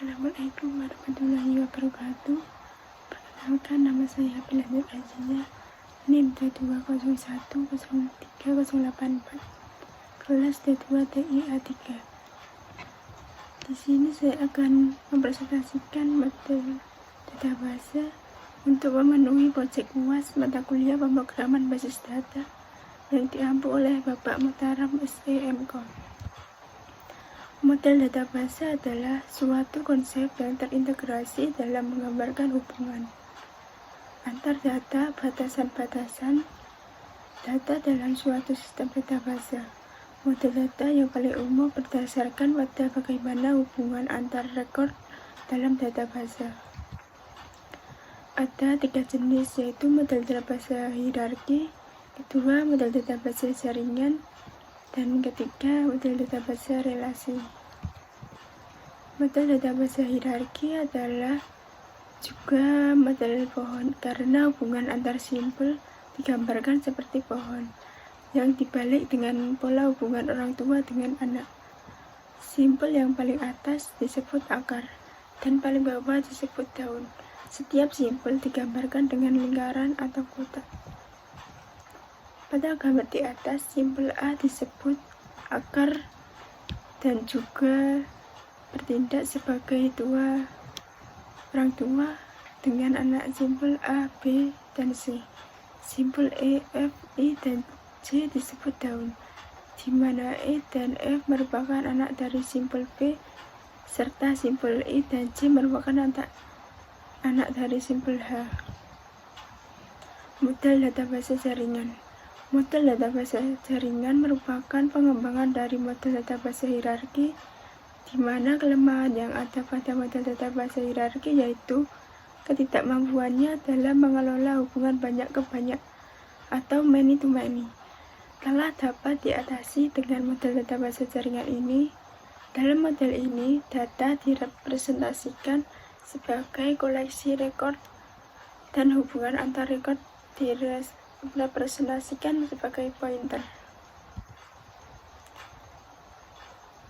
Assalamualaikum warahmatullahi wabarakatuh. Perkenalkan, nama saya Bilanir Aziza, NIM D20103084, kelas D2 TI A3. Di sini saya akan mempresentasikan materi data bahasa untuk memenuhi proyek UAS mata kuliah pemrograman basis data yang diampu oleh Bapak Mutaram SEMKOM. Model data bahasa adalah suatu konsep yang terintegrasi dalam menggambarkan hubungan antar data, batasan-batasan data dalam suatu sistem data bahasa. Model data yang paling umum berdasarkan pada bagaimana hubungan antar rekor dalam data bahasa. Ada 3 jenis, yaitu model data bahasa hierarki, kedua model data bahasa jaringan, dan ketiga model data bahasa relasi. Model data bahasa hierarki adalah juga model pohon karena hubungan antar simpel digambarkan seperti pohon yang dibalik dengan pola hubungan orang tua dengan anak. Simpel yang paling atas disebut akar dan paling bawah disebut daun. Setiap simpel digambarkan dengan lingkaran atau kotak. Pada gambar di atas, simpel A disebut akar dan juga bertindak sebagai orang tua dengan anak simpel A, B, dan C. Simpel E, F, I, dan J disebut daun, di mana E dan F merupakan anak dari simpel B, serta simpel I dan J merupakan anak dari simpel H. Model data bahasa jaringan. Model data bahasa jaringan merupakan pengembangan dari model data bahasa hierarki, di mana kelemahan yang ada pada model data bahasa hierarki yaitu ketidakmampuannya dalam mengelola hubungan banyak ke banyak atau many to many. Telah dapat diatasi dengan model data bahasa jaringan ini. Dalam model ini, data direpresentasikan sebagai koleksi rekor dan hubungan antar rekor direpresentasikan sebagai pointer.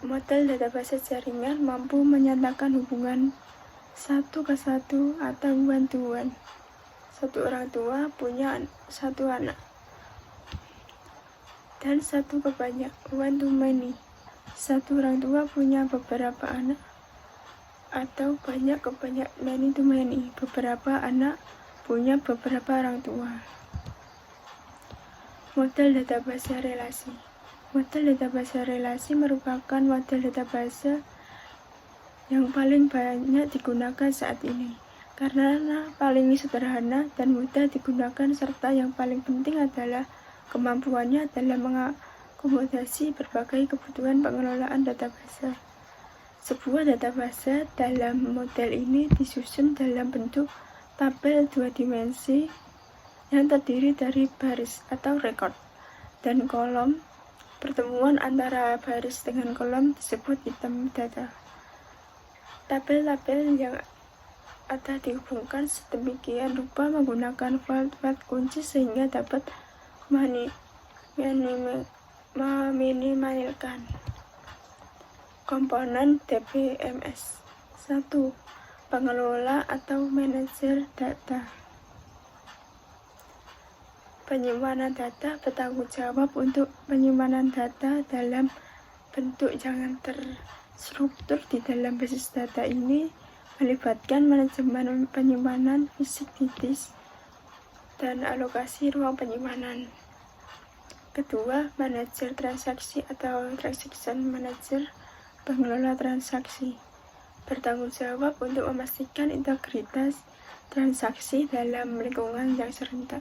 Model data bahasa jaringan mampu menyatakan hubungan 1 ke 1 atau one to one. Satu orang tua punya satu anak, dan satu ke banyak, one to many. Satu orang tua punya beberapa anak, atau banyak ke banyak, many to many. Beberapa anak punya beberapa orang tua. Model data bahasa relasi. Model data bahasa relasi merupakan model data bahasa yang paling banyak digunakan saat ini, karena paling sederhana dan mudah digunakan, serta yang paling penting adalah kemampuannya dalam mengakomodasi berbagai kebutuhan pengelolaan data bahasa. Sebuah data bahasa dalam model ini disusun dalam bentuk tabel 2 dimensi yang terdiri dari baris atau rekor dan kolom. Pertemuan antara baris dengan kolom disebut item data. Tabel-tabel yang ada dihubungkan sedemikian rupa menggunakan file kunci sehingga dapat meminimalkan komponen DBMS. 1. Pengelola atau manajer data. Penyimpanan data bertanggung jawab untuk penyimpanan data dalam bentuk yang terstruktur di dalam basis data ini melibatkan manajemen penyimpanan fisik di disk dan alokasi ruang penyimpanan. Kedua, manajer transaksi atau transaction manager, pengelola transaksi, bertanggung jawab untuk memastikan integritas transaksi dalam lingkungan yang serentak.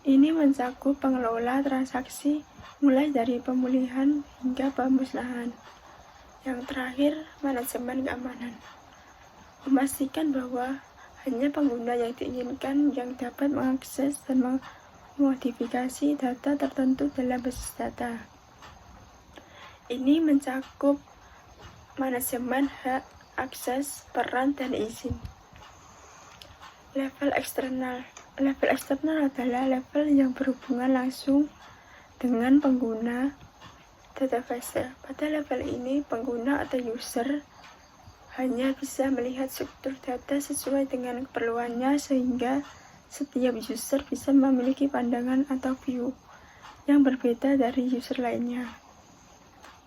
Ini mencakup pengelola transaksi mulai dari pemulihan hingga pemusnahan. Yang terakhir, manajemen keamanan, memastikan bahwa hanya pengguna yang diinginkan yang dapat mengakses dan memodifikasi data tertentu dalam basis data. Ini mencakup manajemen hak, akses, peran, dan izin. Level eksternal. Level eksternal adalah level yang berhubungan langsung dengan pengguna data bahasa. Pada level ini, pengguna atau user hanya bisa melihat struktur data sesuai dengan keperluannya, sehingga setiap user bisa memiliki pandangan atau view yang berbeda dari user lainnya.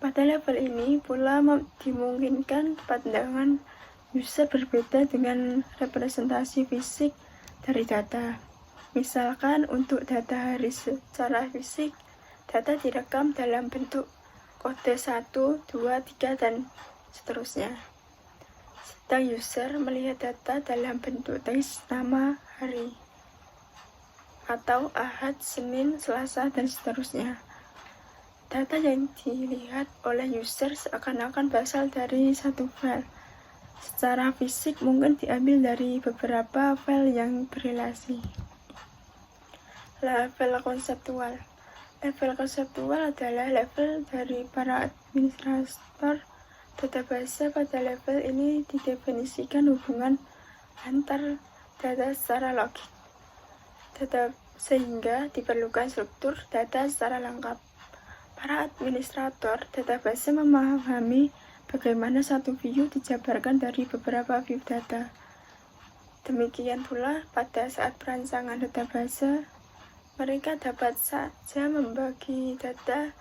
Pada level ini pula dimungkinkan pandangan user berbeda dengan representasi fisik dari data. Misalkan untuk data hari secara fisik, data direkam dalam bentuk kode 1, 2, 3, dan seterusnya. Sedang user melihat data dalam bentuk teks, nama, hari, atau Ahad, Senin, Selasa, dan seterusnya. Data yang dilihat oleh user seakan-akan berasal dari satu file. Secara fisik mungkin diambil dari beberapa file yang berrelasi. Level konseptual. Level konseptual adalah level dari para administrator database. Pada level ini didefinisikan hubungan antar data secara logik, sehingga diperlukan struktur data secara lengkap. Para administrator database memahami bagaimana satu view dijabarkan dari beberapa view data. Demikian pula pada saat perancangan database, mereka dapat saja membagi data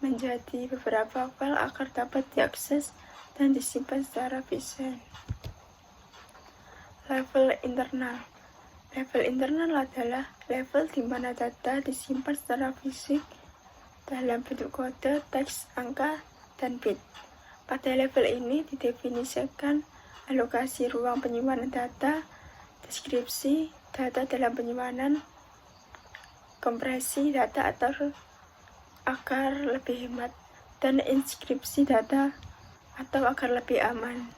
menjadi beberapa file agar dapat diakses dan disimpan secara efisien. Level internal. Level internal adalah level di mana data disimpan secara fisik dalam bentuk kode, teks, angka, dan bit. Pada level ini didefinisikan alokasi ruang penyimpanan data, deskripsi data dalam penyimpanan, kompresi data agar lebih hemat, dan inskripsi data atau agar lebih aman.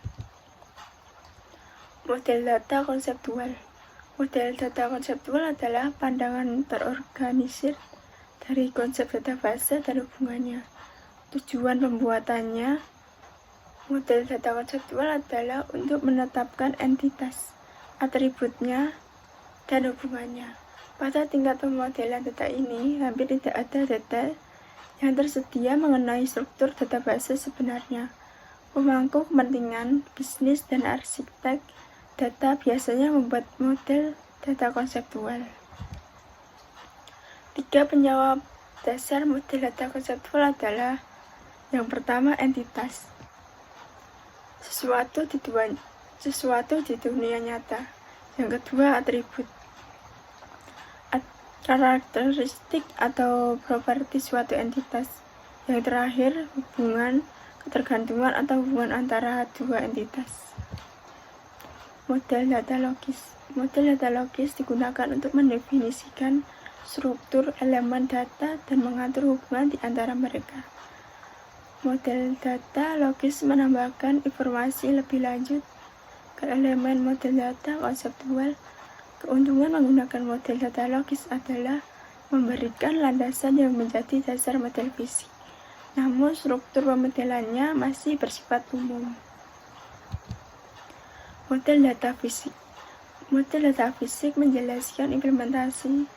Model data konseptual. Model data konseptual adalah pandangan terorganisir dari konsep database dan hubungannya. Tujuan pembuatannya, model data konseptual adalah untuk menetapkan entitas, atributnya, dan hubungannya. Pada tingkat pemodelan data ini, hampir tidak ada data yang tersedia mengenai struktur database sebenarnya. Pemangku kepentingan bisnis dan arsitek data biasanya membuat model data konseptual. 3 penyebab dasar model data konseptual adalah: yang pertama, entitas. Sesuatu di dunia nyata. Yang kedua, atribut. Karakteristik atau properti suatu entitas. Yang terakhir, hubungan, ketergantungan atau hubungan antara dua entitas. Model data logis. Model data logis digunakan untuk mendefinisikan struktur elemen data dan mengatur hubungan di antara mereka. Model data logis menambahkan informasi lebih lanjut ke elemen model data konseptual. Keuntungan menggunakan model data logis adalah memberikan landasan yang menjadi dasar model fisik, namun struktur pemodelannya masih bersifat umum. Model data fisik. Model data fisik menjelaskan implementasi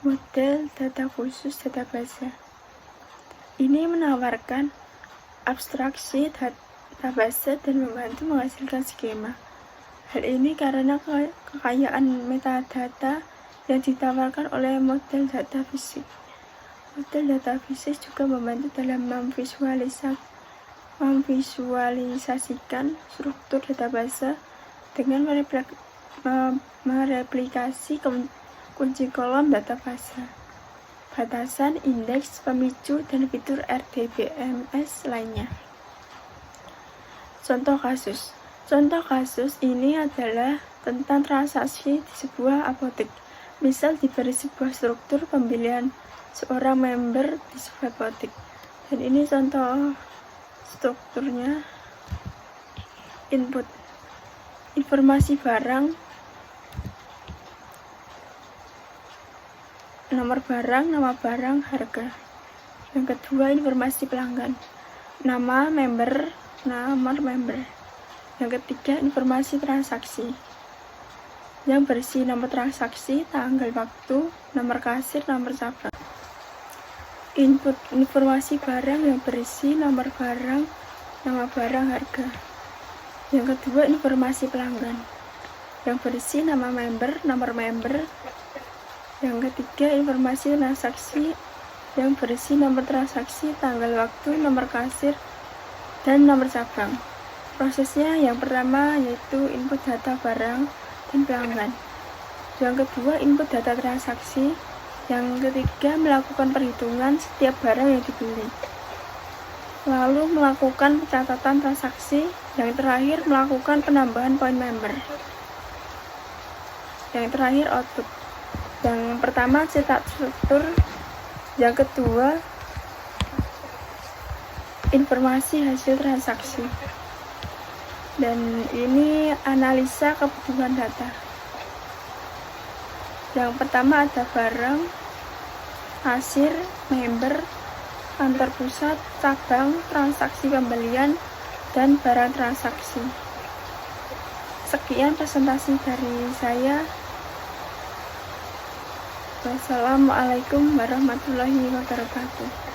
model data khusus database. Ini menawarkan abstraksi database dan membantu menghasilkan skema. Hal ini karena kekayaan metadata yang ditawarkan oleh model data fisik. Model data fisik juga membantu dalam memvisualisasikan struktur database dengan mereplikasi kunci kolom database, batasan, indeks, pemicu, dan fitur RDBMS lainnya. Contoh kasus. Contoh kasus ini adalah tentang transaksi di sebuah apotek. Misal diberi sebuah struktur pembelian seorang member di sebuah apotek. Dan ini contoh strukturnya. Input: informasi barang, nomor barang, nama barang, harga. Yang kedua, informasi pelanggan, nama member, nomor member. Yang ketiga, informasi transaksi yang berisi nomor transaksi, tanggal waktu, nomor kasir, nomor cabang. Input: informasi barang yang berisi nomor barang, nama barang, harga. Yang kedua, informasi pelanggan yang berisi nama member, nomor member. Yang ketiga, informasi transaksi yang berisi nomor transaksi, tanggal waktu, nomor kasir, dan nomor cabang. Prosesnya yang pertama yaitu input data barang dan pelanggan. Yang kedua, input data transaksi. Yang ketiga, melakukan perhitungan setiap barang yang dibeli. Lalu melakukan pencatatan transaksi. Yang terakhir, melakukan penambahan poin member. Yang terakhir, output. Yang pertama, cetak struktur. Yang kedua, informasi hasil transaksi. Dan ini analisa kebutuhan data. Yang pertama ada barang, kasir, member, kantor pusat, cabang, transaksi pembelian, dan barang transaksi. Sekian presentasi dari saya. Wassalamualaikum warahmatullahi wabarakatuh.